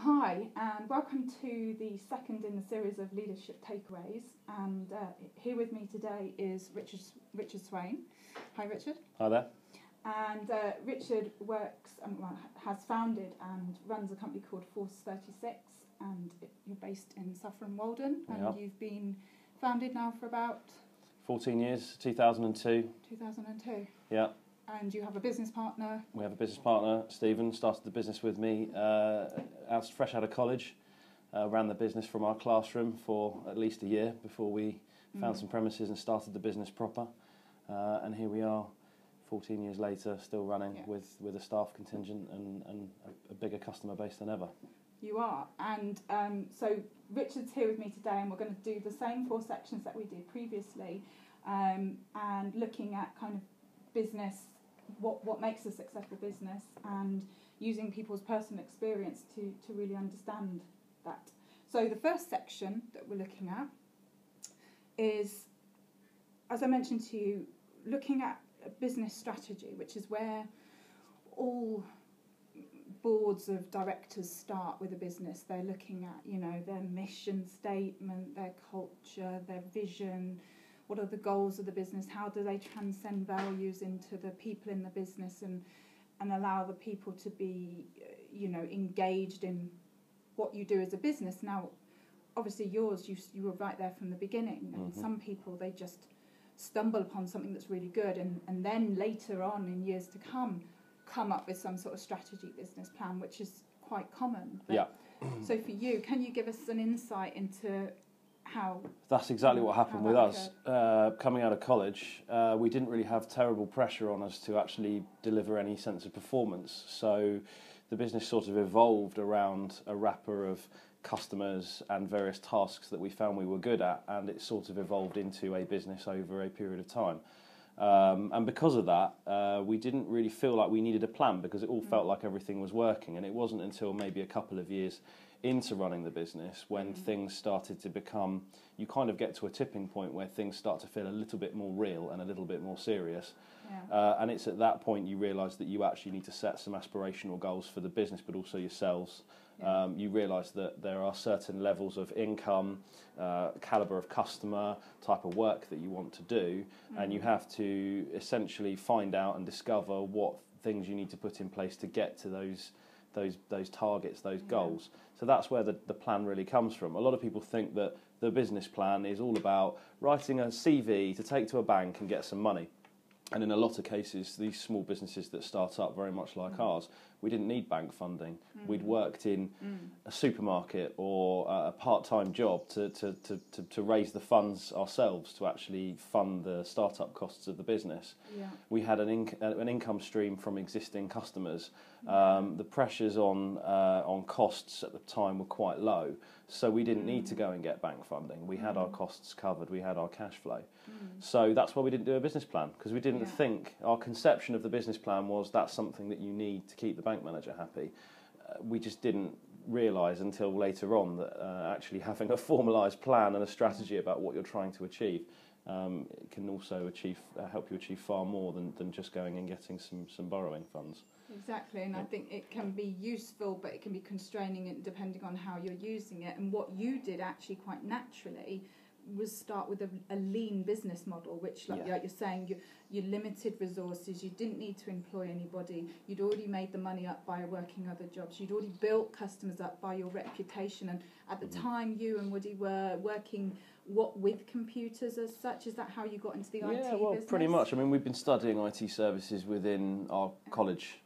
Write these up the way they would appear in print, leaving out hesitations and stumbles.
Hi, and welcome to the second in the series of leadership takeaways. And here with me today is Richard Swain. Hi, Richard. Hi there. And Richard has founded and runs a company called Force 36, and you're based in Saffron Walden, and Yep. you've been founded now for about 14 years, 2002. 2002. Yeah. And you have a business partner. We have a business partner, Stephen, started the business with me fresh out of college. Ran the business from our classroom for at least a year before we found some premises and started the business proper. And here we are, 14 years later, still running with a staff contingent and a bigger customer base than ever. You are. And so Richard's here with me today, and we're going to do the same 4 sections that we did previously, and looking at kind of business, what makes a successful business, and using people's personal experience to really understand that. So the first section that we're looking at is, as I mentioned to you, looking at a business strategy, which is where all boards of directors start with a business. They're looking at, their mission statement, their culture, their vision. What are the goals of the business? How do they transcend values into the people in the business and allow the people to be, engaged in what you do as a business? Now, obviously yours, you were right there from the beginning. And some people, they just stumble upon something that's really good and then later on in years to come up with some sort of strategy business plan, which is quite common. But, yeah. So for you, can you give us an insight into how... That's exactly what happened with us. Coming out of college, we didn't really have terrible pressure on us to actually deliver any sense of performance. So the business sort of evolved around a wrapper of customers and various tasks that we found we were good at, and it sort of evolved into a business over a period of time. And because of that, we didn't really feel like we needed a plan because it all felt like everything was working. And it wasn't until maybe a couple of years into running the business when things started to become, you kind of get to a tipping point where things start to feel a little bit more real and a little bit more serious. And it's at that point you realise that you actually need to set some aspirational goals for the business, but also yourselves. You realise that there are certain levels of income, calibre of customer, type of work that you want to do, and you have to essentially find out and discover what things you need to put in place to get to those targets, those goals. So that's where the plan really comes from. A lot of people think that the business plan is all about writing a CV to take to a bank and get some money. And in a lot of cases, these small businesses that start up very much like ours, we didn't need bank funding. We'd worked in a supermarket or a part-time job to raise the funds ourselves to actually fund the startup costs of the business. We had an income stream from existing customers. The pressures on costs at the time were quite low, so we didn't need to go and get bank funding. We had our costs covered. We had our cash flow. So that's why we didn't do a business plan, because we didn't think, our conception of the business plan was that's something that you need to keep the bank manager happy. We just didn't realise until later on that actually having a formalised plan and a strategy about what you're trying to achieve it can also help you achieve far more than just going and getting some borrowing funds. Exactly, and I think it can be useful, but it can be constraining depending on how you're using it. And what you did actually quite naturally was start with a lean business model, which, like you're saying, you limited resources, you didn't need to employ anybody, you'd already made the money up by working other jobs, you'd already built customers up by your reputation. And at the time, you and Woody were working with computers as such. Is that how you got into the IT business? Pretty much. I mean, we've been studying IT services within our college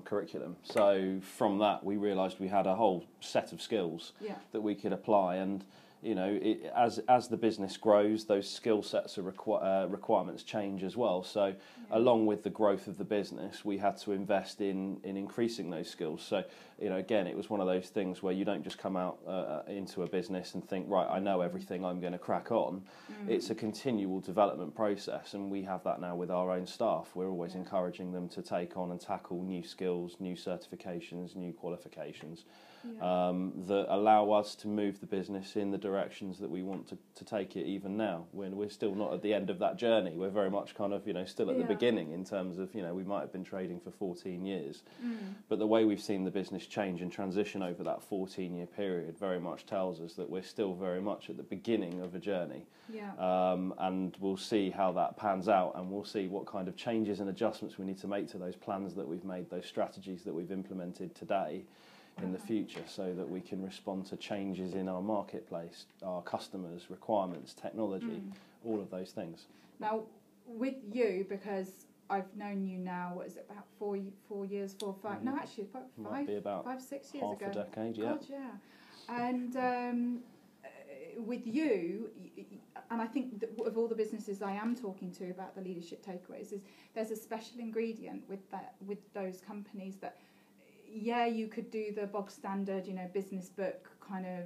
curriculum. So from that, we realised we had a whole set of skills that we could apply. And as the business grows, those skill sets or requirements change as well. So along with the growth of the business, we had to invest in increasing those skills. So, again, it was one of those things where you don't just come out into a business and think, right, I know everything, I'm going to crack on. It's a continual development process, and we have that now with our own staff. We're always encouraging them to take on and tackle new skills, new certifications, new qualifications that allow us to move the business in the direction directions that we want to take it even now, when we're still not at the end of that journey. We're very much kind of, still at the beginning in terms of, we might have been trading for 14 years. But the way we've seen the business change and transition over that 14-year period very much tells us that we're still very much at the beginning of a journey. And we'll see how that pans out, and we'll see what kind of changes and adjustments we need to make to those plans that we've made, those strategies that we've implemented today in the future, so that we can respond to changes in our marketplace, our customers' requirements, technology, all of those things. Now, with you, because I've known you now, what is it, about 4 years, 4 or 5? No, actually, about 5, 6 years half ago. Half a decade, yeah. God, yeah. And with you, and I think that of all the businesses I am talking to about the leadership takeaways, is there's a special ingredient with those companies that, you could do the bog standard, business book kind of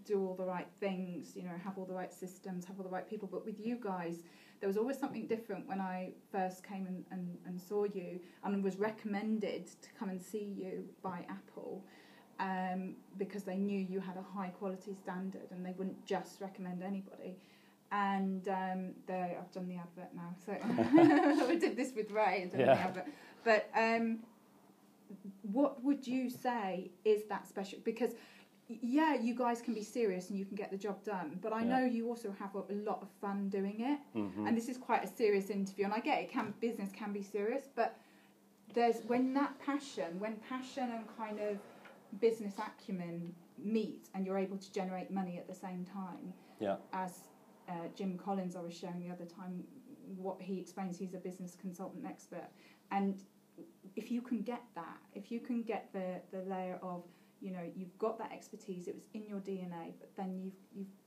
do all the right things, have all the right systems, have all the right people. But with you guys, there was always something different when I first came and saw you and was recommended to come and see you by Apple, because they knew you had a high quality standard and they wouldn't just recommend anybody. And I've done the advert now, so I did this with Ray, the advert. But what would you say is that special? Because you guys can be serious and you can get the job done, but I know you also have a lot of fun doing it. And this is quite a serious interview, and I get it. Business can be serious, but when passion and kind of business acumen meet, and you're able to generate money at the same time. As Jim Collins, I was showing the other time, what he explains, he's a business consultant expert, and if you can get that, if you can get the layer of, you've got that expertise, it was in your DNA, but then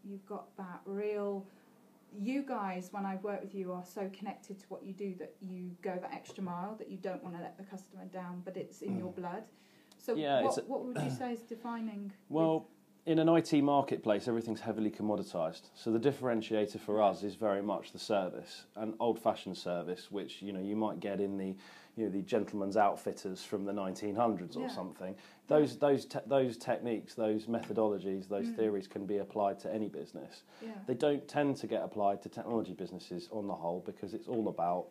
you've got that real. You guys, when I work with you, are so connected to what you do that you go that extra mile, that you don't want to let the customer down, but it's in your blood. So what would you say is defining? Well, in an IT marketplace, everything's heavily commoditised. So the differentiator for us is very much the service, an old-fashioned service, which you might get in the the gentleman's outfitters from the 1900s or something. Those techniques, those methodologies, those theories can be applied to any business. They don't tend to get applied to technology businesses on the whole, because it's all about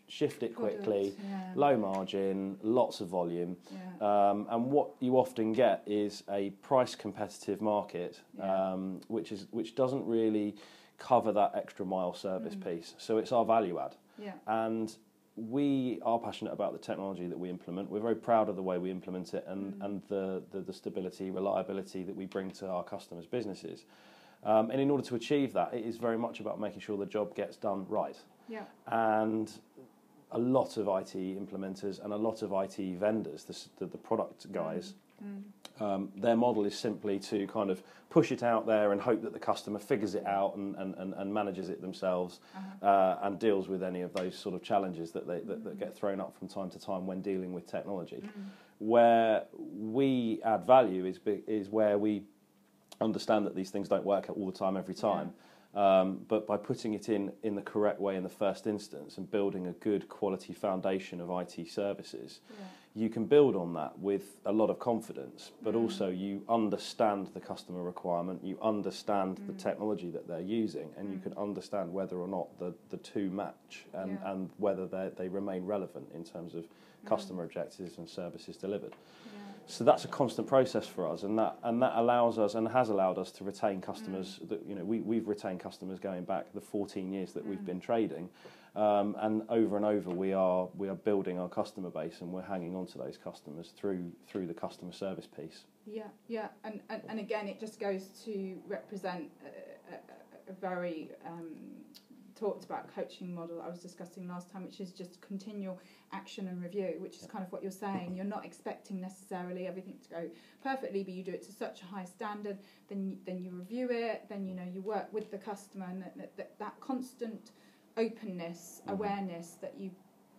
shift it quickly, low margin, lots of volume, and what you often get is a price competitive market, which doesn't really cover that extra mile service piece. So it's our value add, and we are passionate about the technology that we implement. We're very proud of the way we implement it, and the stability, reliability that we bring to our customers' businesses. And in order to achieve that, it is very much about making sure the job gets done right. And a lot of IT implementers and a lot of IT vendors, the product guys, their model is simply to kind of push it out there and hope that the customer figures it out and manages it themselves, and deals with any of those sort of challenges that get thrown up from time to time when dealing with technology. Where we add value is where we understand that these things don't work all the time, every time. But by putting it in the correct way in the first instance and building a good quality foundation of IT services, you can build on that with a lot of confidence, but also you understand the customer requirement, you understand the technology that they're using, and you can understand whether or not the two match, and whether they remain relevant in terms of customer objectives and services delivered. So that's a constant process for us, and that allows us and has allowed us to retain customers. That we've retained customers going back the 14 years that we've been trading, and over we are building our customer base, and we're hanging on to those customers through the customer service piece. And again, it just goes to represent a very talked about coaching model I was discussing last time, which is just continual action and review, which is kind of what you're saying. You're not expecting necessarily everything to go perfectly, but you do it to such a high standard, then you review it, then you work with the customer, and that constant openness, awareness that you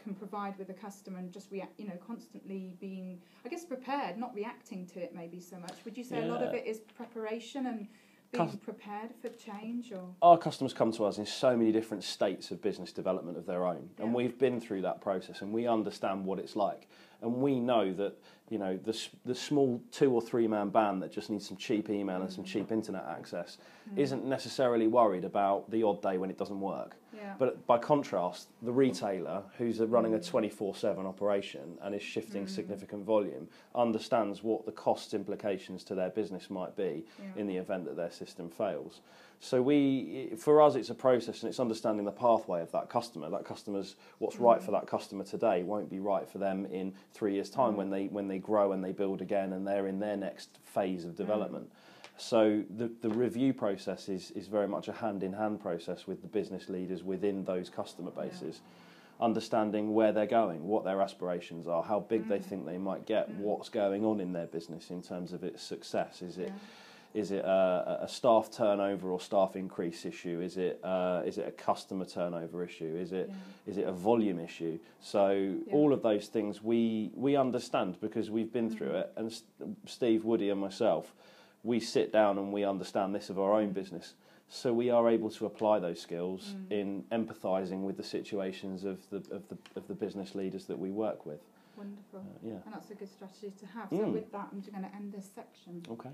can provide with a customer, and just react, constantly being, I guess, prepared, not reacting to it maybe so much. Would you say a lot of it is preparation and being prepared for change? Or our customers come to us in so many different states of business development of their own, and we've been through that process, and we understand what it's like, and we know that the small 2 or 3 man band that just needs some cheap email and some cheap internet access isn't necessarily worried about the odd day when it doesn't work. Yeah. But by contrast, the retailer who's running a 24/7 operation and is shifting significant volume understands what the cost implications to their business might be in the event that their system fails. So for us, it's a process, and it's understanding the pathway of that customer. That customer's what's right for that customer today won't be right for them in 3 years' time when they grow and they build again and they're in their next phase of development. So the review process is very much a hand-in-hand process with the business leaders within those customer bases, understanding where they're going, what their aspirations are, how big they think they might get, what's going on in their business in terms of its success. Is it a staff turnover or staff increase issue? Is it a customer turnover issue? Is it a volume issue? So all of those things we understand because we've been through it. And Steve, Woody, and myself, we sit down and we understand this of our own business. So we are able to apply those skills in empathising with the situations of the business leaders that we work with. Wonderful. And that's a good strategy to have. So with that, I'm just going to end this section. Okay.